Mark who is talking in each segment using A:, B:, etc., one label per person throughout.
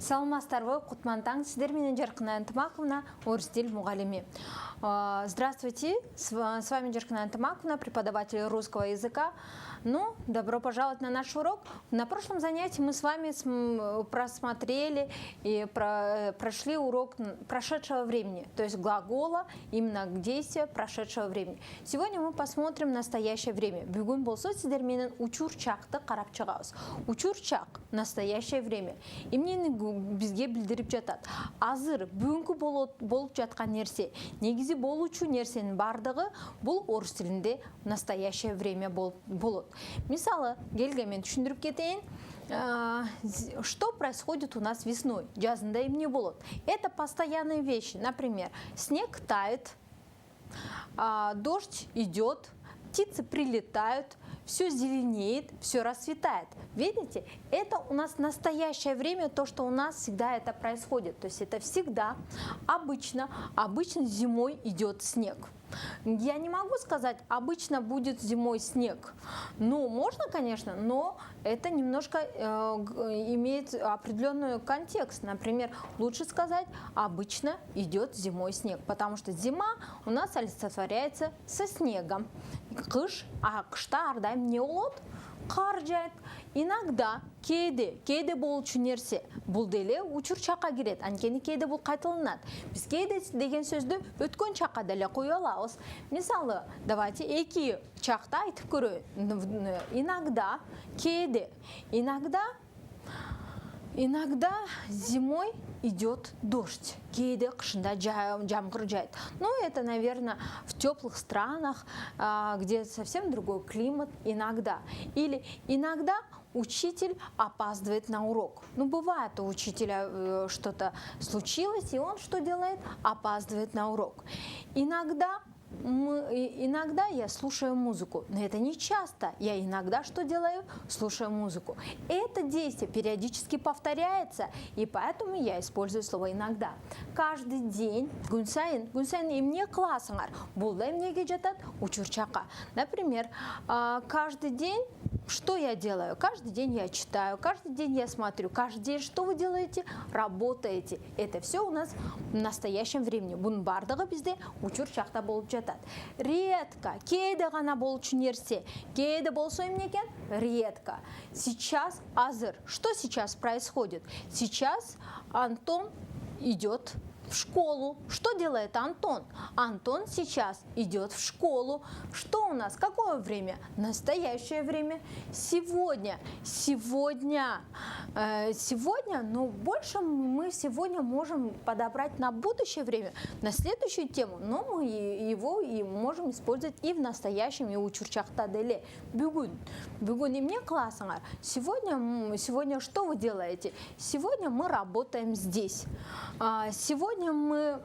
A: Саламатсыздарбы, кутман таң, сіздер менен Жаркына Антымаковна, орыс тіл мұғалими. Здравствуйте, с вами Жаркына Антымаковна, преподаватель русского языка. Ну, добро пожаловать на наш урок. На прошлом занятии мы с вами просмотрели и прошли урок прошедшего времени, то есть глагола именно к действию прошедшего времени. Сегодня мы посмотрим настоящее время. Бүгін болса сіздер менен учурчакты карап чыгабыз. Учурчак настоящее время. Эмнени бизге билдирип жатат? Азыр бүгүнкү болуп жаткан нерсе, негизи болуучу нерсенин бардыгы бул орус тилинде настоящее время болот. Мисалы, келге мен түшүндүрүп кетейин. Что происходит у нас весной? Жазында эмне болот? Это постоянные вещи. Например, снег тает, дождь идет, птицы прилетают, все зеленеет, все расцветает. Видите, это у нас настоящее время, то, что у нас всегда это происходит. То есть это всегда, обычно зимой идет снег. Я не могу сказать, обычно будет зимой снег. Ну, можно, конечно, но это немножко имеет определенный контекст. Например, лучше сказать, обычно идет зимой снег, потому что зима у нас олицетворяется со снегом. Кыш, а кышта ардайым не болот? Кар жайт. Иногда кейде болчу нерсе бул деле учур чакка кирет. Анткени кейде бул кайталанат. Биз кейде деген сөздү өткөн чакка деле кое алабыз. Мисалы, давайте эки чакта айтып көрөйүн. Иногда кейде, иногда зимой идет дождь, кейде кышында жамгыр жайт. Ну, это, наверное, в теплых странах, где совсем другой климат, иногда. Или иногда учитель опаздывает на урок. Ну, бывает, у учителя что-то случилось, и он что делает? Опаздывает на урок. Иногда я слушаю музыку, но это не часто. Я иногда что делаю? Слушаю музыку. Это действие периодически повторяется, и поэтому я использую слово «иногда». Каждый день, гүнсайын эмне кыласыңар? Бул да эмнеге жатат? Учурчакка. Например, каждый день что я делаю? Каждый день я читаю, каждый день я смотрю, каждый день что вы делаете? Работаете. Это все у нас в настоящем времени. Бун бардыгы бизде учурчакта болуп жатат. Редко, кейде гана болчу нерсе, кейде болсо эмне экен? Редко. Сейчас азыр. Что сейчас происходит? Сейчас Антон идет в школу. Что делает Антон? Антон сейчас идет в школу. Что у нас? Какое время? Настоящее время. Сегодня, но больше мы сегодня можем подобрать на будущее время, на следующую тему, но мы его и можем использовать и в настоящем, и учурчакта деле. Бүгүн эмне кыласыңар? Сегодня что вы делаете? Сегодня мы работаем здесь. Сегодня мы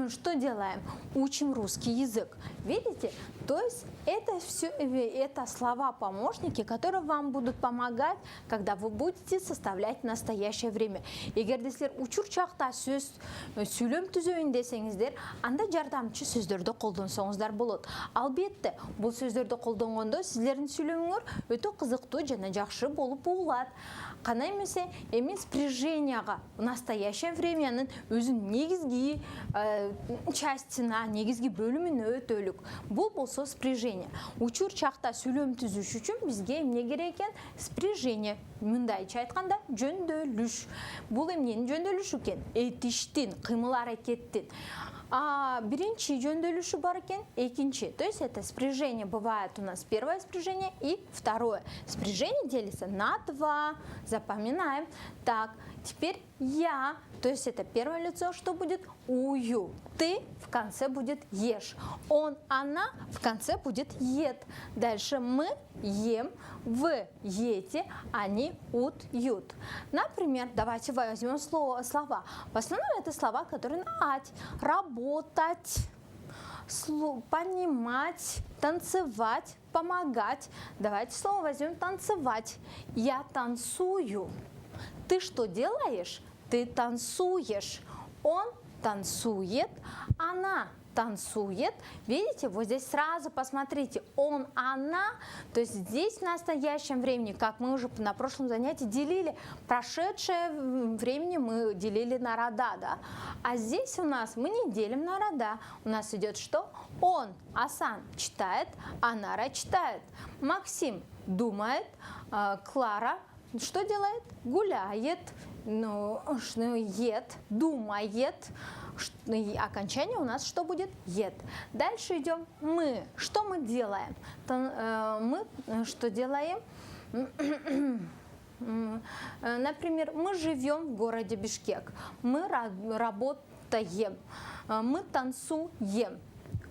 A: что делаем? Учим русский язык. Видите? То есть это слова-помощники, которые вам будут помогать, когда вы будете составлять настоящее время. Эгер силер учурчакта сөз сүйлөм түзөйүн десеңиздер, анда жардамчы сөздөрдү колдонсоңуздар болот. Албетте, бул сөздөрдү колдонгондо силердин сүйлөмүңөр өтө кызыктуу жана жакшы болуп угулат. Кана эмесе, эми спряженияга настоящее времянын өзүнүн негизги частина, негизги бөлүмүнө өтөлүк. Бул болсо спряжение. Учур чакта сүйлөм түзүш үчүн бизге эмне керек экен? Спряжение. Мындайча айтканда жөндөөлүш. Бул эмненин жөндөөлүшү экен? Этиштин, кыймыл аракеттин. Биринчи жөндөөлүшү бар экен, экинчи. То есть это спряжение бывает у нас первое спряжение и второе. Спряжение делится на 2. Запоминаем. Так, теперь я. То есть это первое лицо, что будет? Ую. Ты в конце будет ешь. Он, она в конце будет ед. Дальше мы ем, вы ете, они ут, ют. Например, давайте возьмем слова. В основном это слова, которые на ать. Работать, понимать, танцевать, помогать. Давайте слово возьмем танцевать. Я танцую. Ты что делаешь? Ты танцуешь. Он танцует, она танцует. Видите, вот здесь сразу посмотрите, он, она, то есть здесь в настоящем времени, как мы уже на прошлом занятии делили, прошедшее времени мы делили на рода, да? А здесь у нас мы не делим на рода, у нас идет что? Он, Асан, читает, Анара читает, Максим думает, Клара что делает? Гуляет, ед, думает. Окончание у нас что будет? Ед. Дальше идем мы. Что мы делаем? Мы что делаем? Например, мы живем в городе Бишкек. Мы работаем. Мы танцуем.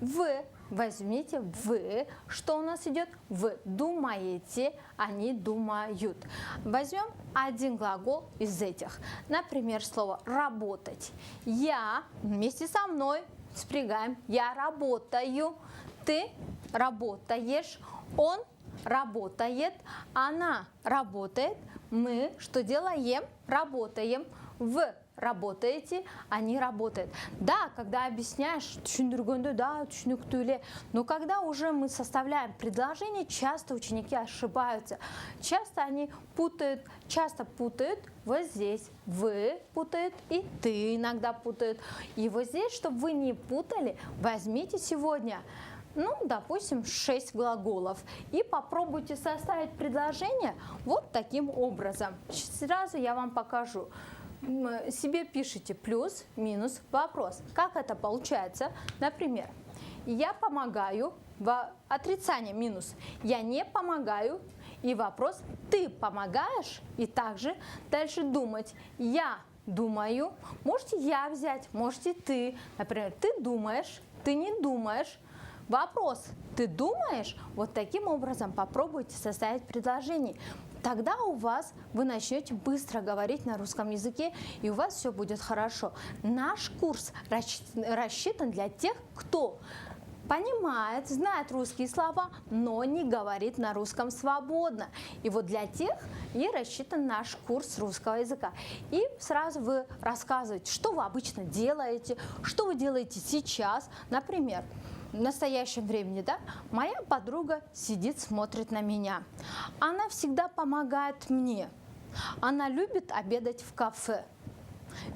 A: Вы возьмите вы. Что у нас идет? Вы думаете, они думают. Возьмем один глагол из этих. Например, слово «работать». Я вместе со мной спрягаем. Я работаю. Ты работаешь. Он работает. Она работает. Мы что делаем? Работаем. Вы работаете, они работают. Да, когда объясняешь, да, но когда уже мы составляем предложение, часто ученики ошибаются. Часто они путают, вот здесь вы путают и ты иногда путают. И вот здесь, чтобы вы не путали, возьмите сегодня, допустим, 6 глаголов и попробуйте составить предложение вот таким образом. Сразу я вам покажу. Себе пишите плюс, минус, вопрос. Как это получается? Например, я помогаю, отрицание минус, я не помогаю, и вопрос, ты помогаешь, и также дальше думать, я думаю, можете я взять, можете ты, например, ты думаешь, ты не думаешь. Вопрос, ты думаешь? Вот таким образом попробуйте составить предложение. Тогда вы начнете быстро говорить на русском языке, и у вас все будет хорошо. Наш курс рассчитан для тех, кто понимает, знает русские слова, но не говорит на русском свободно. И вот для тех и рассчитан наш курс русского языка. И сразу вы рассказываете, что вы обычно делаете, что вы делаете сейчас. Например, в настоящем времени, да, моя подруга сидит, смотрит на меня. Она всегда помогает мне. Она любит обедать в кафе.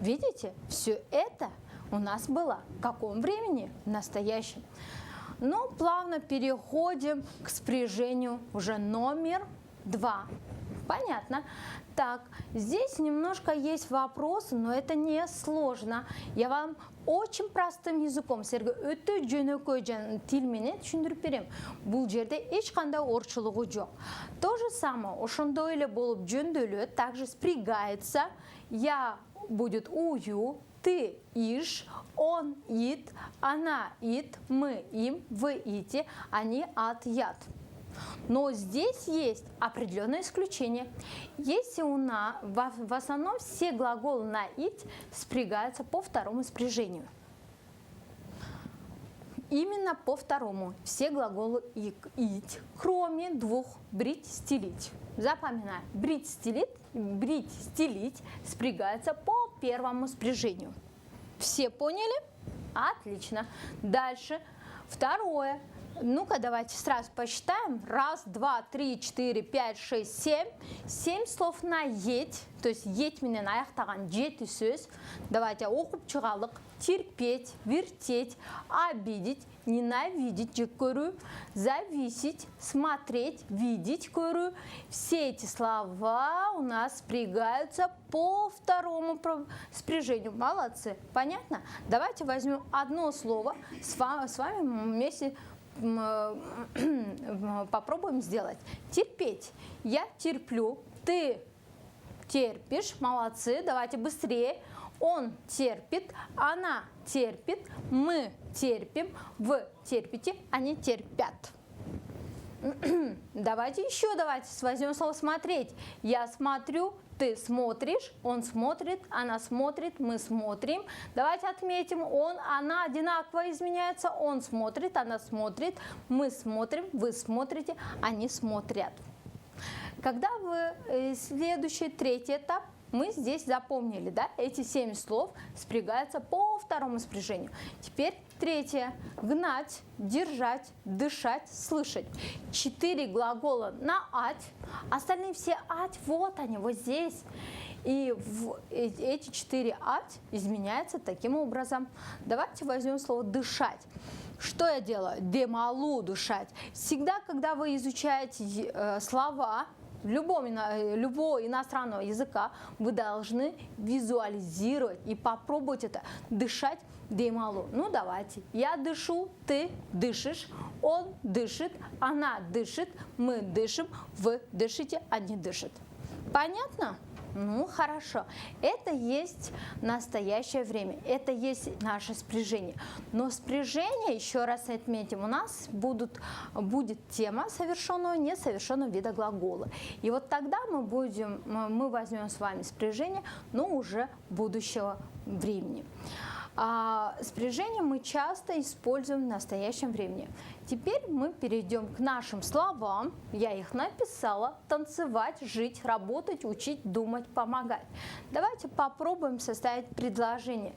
A: Видите, все это у нас было в каком времени? В настоящем. Но плавно переходим к спряжению уже номер 2. Понятно? Так, здесь немножко есть вопросы, но это не сложно. Я вам очень простым языком өтө жөнөкөй тил менен түшүндүрүп берем. Бул жерде эч кандай орчулугу жок. То же самое, ошондой эле болуп жөндөөлөт, также спрягается. Я будет ую, ты иш, он ит, она ит, мы им, вы ите, они от яд. Но здесь есть определенное исключение. Если у нас в основном все глаголы на ить спрягаются по второму спряжению. Именно по второму все глаголы ить, кроме двух брить, стелить. Запоминаем, брить, стелить спрягается по первому спряжению. Все поняли? Отлично. Дальше. Второе. Ну-ка, давайте сразу посчитаем. 1, 2, 3, 4, 5, 6, 7. 7 слов на еть. То есть еть менен аяқтаған жеті сөз. Давайте оқып шығалық. Терпеть, вертеть, обидеть, ненавидеть, жек көру, зависеть, смотреть, видеть, көру. Все эти слова у нас спрягаются по второму спряжению. Молодцы. Понятно? Давайте возьмем одно слово. С вами вместе попробуем сделать. Терпеть. Я терплю, ты терпишь. Молодцы. Давайте быстрее. Он терпит, она терпит, мы терпим, вы терпите, они терпят. Давайте возьмем слово смотреть. Я смотрю, ты смотришь, он смотрит, она смотрит, мы смотрим. Давайте отметим, он, она одинаково изменяется. Он смотрит, она смотрит, мы смотрим, вы смотрите, они смотрят. Когда вы следующий, третий этап, Мы здесь запомнили, да, эти 7 слов спрягаются по второму спряжению. Теперь третье. Гнать, держать, дышать, слышать. 4 глагола на ать. Остальные все ать, вот они, вот здесь. И эти 4 ать изменяются таким образом. Давайте возьмем слово «дышать». Что я делаю? Демалу, дышать. Всегда, когда вы изучаете слова любого иностранного языка, вы должны визуализировать и попробовать это. Дышать демалу. Ну, давайте. Я дышу, ты дышишь, он дышит, она дышит, мы дышим, вы дышите, они дышат. Понятно? Ну, хорошо. Это есть настоящее время. Это есть наше спряжение. Но спряжение, еще раз отметим, у нас будет тема совершенного, несовершенного вида глагола. И вот тогда мы возьмем с вами спряжение, но уже будущего времени. Спряжение мы часто используем в настоящем времени. Теперь мы перейдем к нашим словам. Я их написала. Танцевать, жить, работать, учить, думать, помогать. Давайте попробуем составить предложение.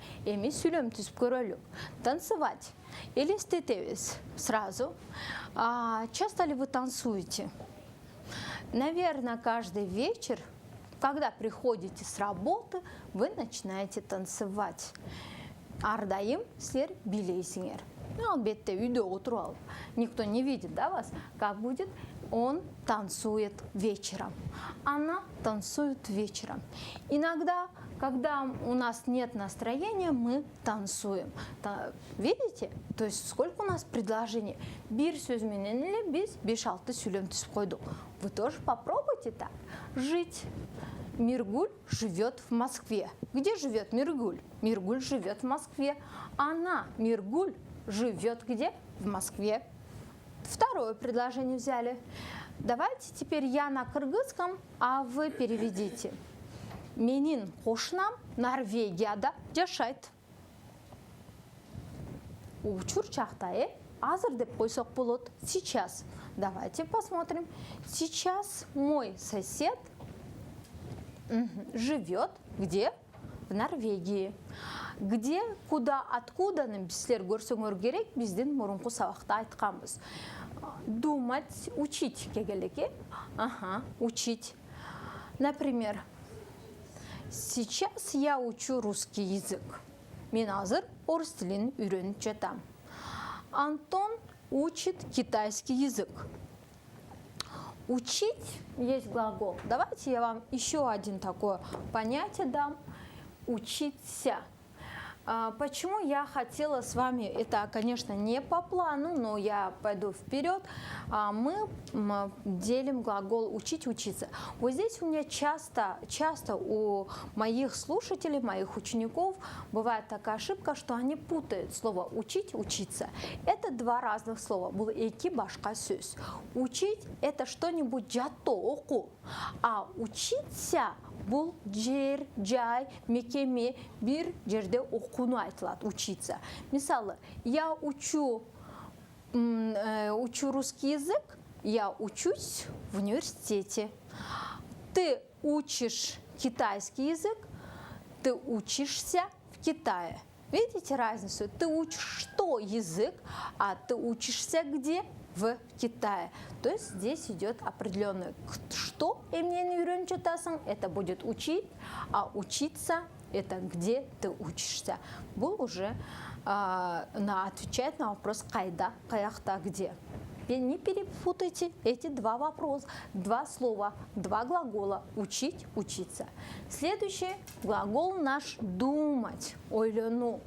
A: Танцевать. Или стетевис. Сразу. Часто ли вы танцуете? Наверное, каждый вечер, когда приходите с работы, вы начинаете танцевать. Ардайым сілер билейсіңер. Албетте үйде отырып алып. Никто не видит, да, вас? Как будет? Он танцует вечером. Она танцует вечером. Иногда, когда у нас нет настроения, мы танцуем. Видите? То есть сколько у нас предложений? Bir сөзменен или biz 5-6 сөйлем түсіп қойдық. Вы тоже попробуйте так. Жить. Миргуль живет в Москве. Где живет Миргуль? Миргуль живет в Москве. Она, Миргуль, живет где? В Москве. Второе предложение взяли. Давайте теперь я на кыргызском, а вы переведите. Менин қошынам Норвегияда жашайды. Учурчақта, азыр деп қойсақ болады. Сейчас. Давайте посмотрим. Сейчас мой сосед живет где? В Норвегии. Где, куда, откуда біздер көрсеңер керек, бізден мұрынғы сабақта айтқанбыз. Думать, учить кегелеке. Учить. Например, сейчас я учу русский язык. Мен азыр орыс тілін үйреніп жатам. Антон учит китайский язык. Учить есть глагол. Давайте я вам еще один такое понятие дам. Учиться. Почему я хотела с вами, это, конечно, не по плану, но я пойду вперед, мы делим глагол учить, учиться. Вот здесь у меня часто у моих слушателей, моих учеников бывает такая ошибка, что они путают слово учить, учиться. Это два разных слова. Бұл эки башка сөз. Учить это что-нибудь жато оку, а учиться бұл жер, жай, мекеме, бір жерде оқуну айтылады, учиться. Мысалы, я учу русский язык, я учусь в университете. Ты учишь китайский язык, ты учишься в Китае. Видите разницу? Ты учишь что язык, а ты учишься где? В Китае. То есть здесь идет определенное что эмнени үйреніп жатасың, это будет учить, а учиться это где ты учишься. Бұл уже отвечает на вопрос қайда, қаяқта, где. Не перепутайте эти два вопроса, два слова, два глагола учить, учиться. Следующий глагол наш думать, ойлану.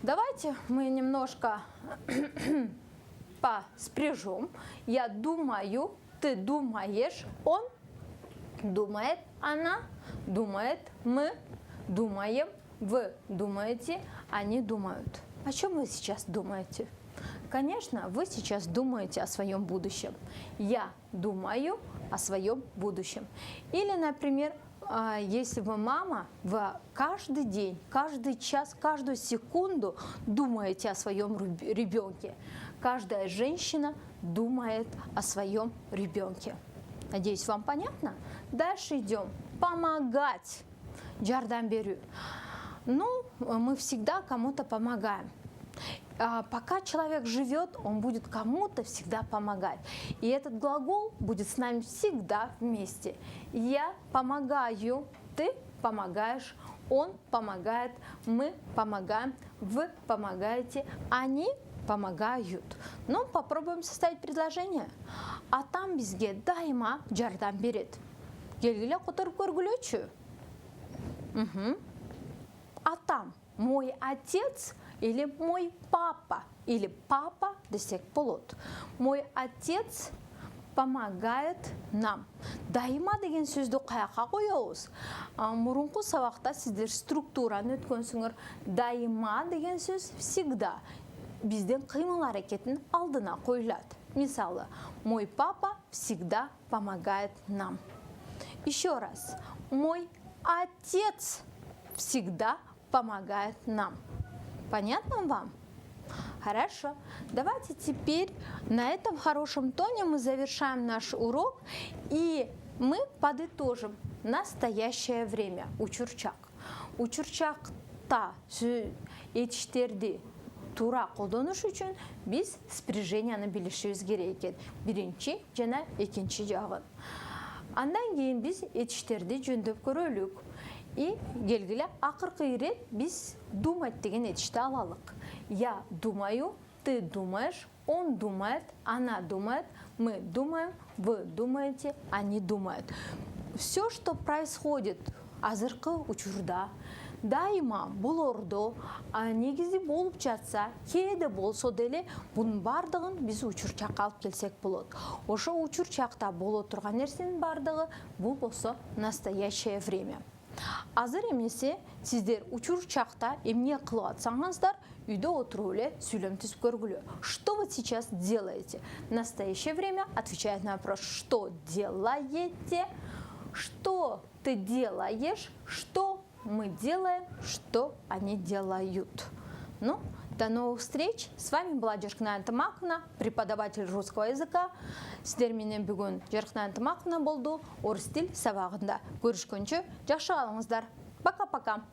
A: Давайте мы немножко поспряжем. Я думаю, ты думаешь, он думает, она думает, мы думаем, вы думаете, они думают. О чем вы сейчас думаете? Конечно, вы сейчас думаете о своем будущем. Я думаю о своем будущем. Или, например, если вы мама, вы каждый день, каждый час, каждую секунду думаете о своем ребенке. Каждая женщина думает о своем ребенке. Надеюсь, вам понятно? Дальше идем. Помогать. Жардам беру. Ну, мы всегда кому-то помогаем. Пока человек живет, он будет кому-то всегда помогать. И этот глагол будет с нами всегда вместе. Я помогаю, ты помогаешь, он помогает, мы помогаем, вы помогаете, они помогают. Но попробуем составить предложение. Атам бизге дайыма жардам берет. Келгиле которып көргүлөчү. Атам, мой отец или мой папа, или папа десек болот. Мой отец помогает нам. Дайыма деген сөзді қаяққа қоябыз? Мұрынғы сабақта сіздер структураны өткенсіңдер. Дайыма деген сөз всегда бізден қимыл әрекетін алдына қойылады. Мысалы, мой папа всегда помогает нам. Еще раз. Мой отец всегда помогает нам. Понятно вам? Хорошо. Давайте теперь на этом хорошем тоне мы завершаем наш урок и мы подытожим настоящее время. Учурчак. Учурчакта етіштерді тура қолданыш үшін біз спряженияны білішіміз керек екен. Бірінші және екінші жағын. Андан кейін біз етіштерді жөндеп көрелік. И келгілі ақырқы рет біз думать деген етішті алалық. Я думаю, ты думаешь, он думает, она думает, мы думаем, вы думаете, они думают. Все, что происходит азыркы учурда, дайыма болордо, негизи болуп жатса, кээде болсо деле, бунун бардыгын биз учурчакка алып келсек болот. Ошо учурчакта боло турган нерсенин бардыгы бул болсо настоящее время. Азыр эмесе сиздер учурчакта эмне кылып атсаңыздар, үйдө отуруп эле сүйлөм түзүп көргүлө. Что вы сейчас делаете? Настоящее время отвечает на вопрос, что делаете, что ты делаешь, что мы делаем, что они делают. Ну, до новых встреч. С вами была Жаркына Антымаковна, преподаватель русского языка. Сіздер менен бүгін Жаркына Антымаковна болду. Орыс тил сабагында. Көрүшкөнчө жакшы калыңыздар. Пока-пока.